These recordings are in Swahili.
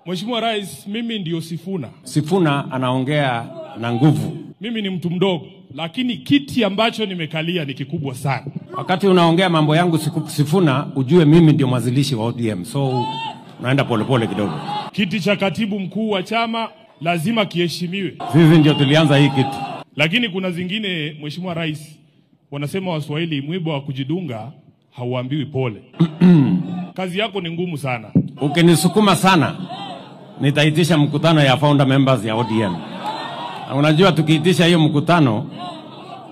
Mheshimiwa Rais, mimi ndio Sifuna. Sifuna anaongea na nguvu. Mimi ni mtu mdogo, lakini kiti ambacho nimekalia ni kikubwa sana. Wakati unaongea mambo yangu Sifuna, ujue mimi ndio mwanzilishi wa ODM. So naenda polepole kidogo. Kiti cha katibu mkuu wa chama lazima kiheshimiwe. Sisi ndio tulianza hii kiti. Lakini kuna zingine, Mheshimiwa Rais, wanasema Waswahili, mwiba wa kujidunga hauambiwi pole. Kazi yako ni ngumu sana. Ukinisukuma sana, nitaitisha mkutano ya founder members ya ODM. Unajua tukiitisha hiyo mkutano,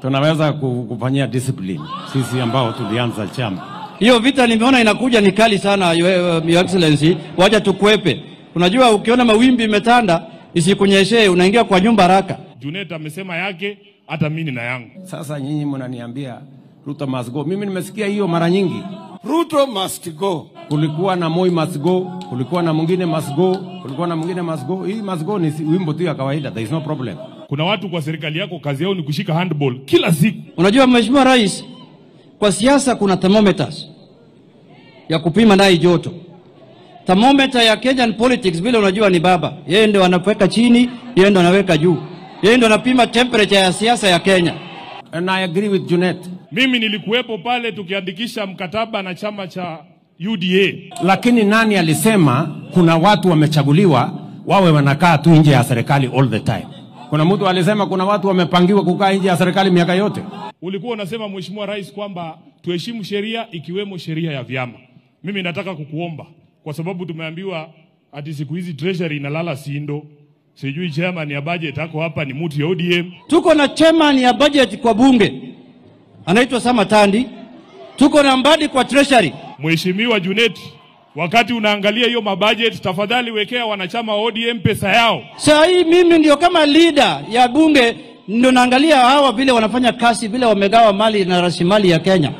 tunaweza kufanyia discipline sisi ambao tulianza chama. Hiyo vita nimeona inakuja ni kali sana, Your Excellency. Wacha tukwepe. Unajua ukiona mawimbi imetanda, isikunyeshe, unaingia kwa nyumba haraka. Junet amesema yake, hata mimi na yangu. Sasa nyinyi mnaniambia Ruto must go. Mimi nimesikia hiyo mara nyingi. Ruto must go. Kulikuwa na Moi must go, kulikuwa na mwingine must go, kulikuwa na mwingine must go. Hii must go ni wimbo tu ya kawaida, there is no problem. Kuna watu kwa serikali yako kazi yao ni kushika handball kila siku. Unajua Mheshimiwa Rais, kwa siasa kuna thermometers ya kupima nayo joto. Thermometer ya Kenyan politics vile unajua ni baba. Yeye ndio anaweka chini, yeye ndio anaweka juu. Yeye ndio anapima temperature ya siasa ya Kenya. And I agree with Junet. Mimi nilikuwepo pale tukiandikisha mkataba na chama cha UDA. Lakini nani alisema kuna watu wamechaguliwa wawe wanakaa tu nje ya serikali all the time? Kuna mtu alisema kuna watu wamepangiwa kukaa nje ya serikali miaka yote? Ulikuwa unasema Mheshimiwa Rais kwamba tuheshimu sheria ikiwemo sheria ya vyama. Mimi nataka kukuomba kwa sababu tumeambiwa ati siku hizi treasury inalala Sindo. Sijui chairman ya budget ako hapa ni mtu ya ODM. Tuko na chairman ya budget kwa bunge, anaitwa Samatandi. Tuko na Mbadi kwa treasury. Mheshimiwa Junet, wakati unaangalia hiyo mabudget, tafadhali wekea wanachama wa ODM pesa yao. Sasa hii mimi ndio kama leader ya bunge ndio naangalia hawa vile wanafanya kazi, vile wamegawa mali na rasilimali ya Kenya.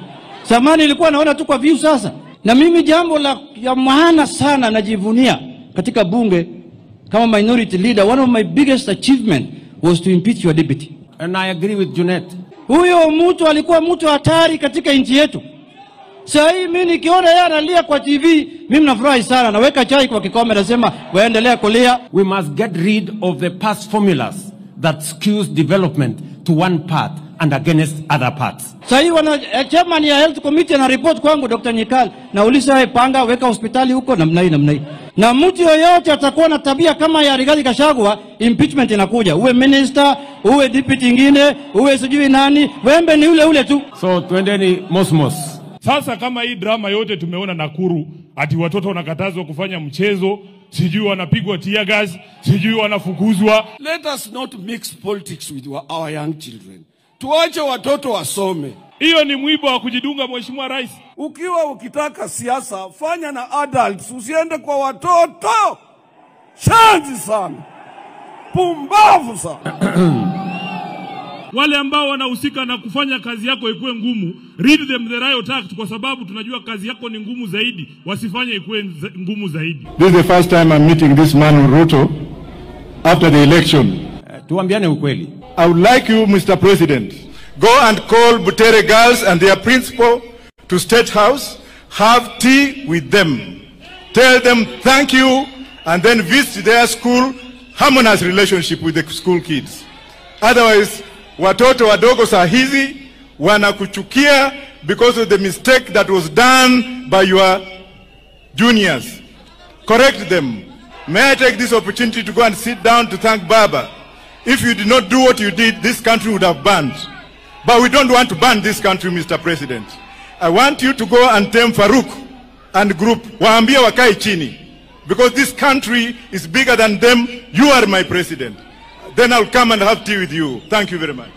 Zamani nilikuwa naona tu kwa view sasa. Na mimi jambo ya maana sana najivunia katika bunge kama minority leader, one of my biggest achievement was to impeach your deputy. And I agree with Junet. Huyo mtu alikuwa mtu hatari katika nchi yetu. Sasa hii mimi nikiona yeye analia kwa TV, mimi nafurahi sana, naweka chai kwa kikombe nasema waendelea kulia. We must get rid of the past formulas that skews development to one part and against other parts. Sasa hii chairman ya health committee na report kwangu Dr. Nyikal, na ulisa panga weka hospitali huko namna hii. Na mtu yoyote atakuwa na tabia kama ya Rigathi Gachagua, impeachment inakuja. Uwe minister, uwe deputy ingine, uwe sijui nani, wembe ni ule tu. So twendeni mosmos. Sasa kama hii drama yote tumeona Nakuru, ati watoto wanakatazwa kufanya mchezo, sijui wanapigwa tear gas, sijui wanafukuzwa. Let us not mix politics with our young children. Tuache watoto wasome. Hiyo ni mwiba wa kujidunga, Mheshimiwa Rais. Ukiwa ukitaka siasa, fanya na adults, usiende kwa watoto. Shanzi sana. Pumbavu sana. Wale ambao wanahusika na kufanya kazi yako ikuwe ngumu, read them the riot act, kwa sababu tunajua kazi yako ni ngumu zaidi, wasifanye ikuwe ngumu zaidi. This is the first time I'm meeting this man Ruto after the election. Tuambiane ukweli. I would like you, Mr. President, go and call Butere girls and their principal to State House, have tea with them. Tell them thank you and then visit their school, harmonize relationship with the school kids. Otherwise, watoto wadogo saa hizi wanakuchukia because of the mistake that was done by your juniors. Correct them. May I take this opportunity to go and sit down to thank Baba? If you did not do what you did, this country would have burned. But we don't want to burn this country, Mr. President. I want you to go and tame Farouk and group. Waambia wakai chini. Because this country is bigger than them. You are my president. Then I'll come and have tea with you. Thank you very much.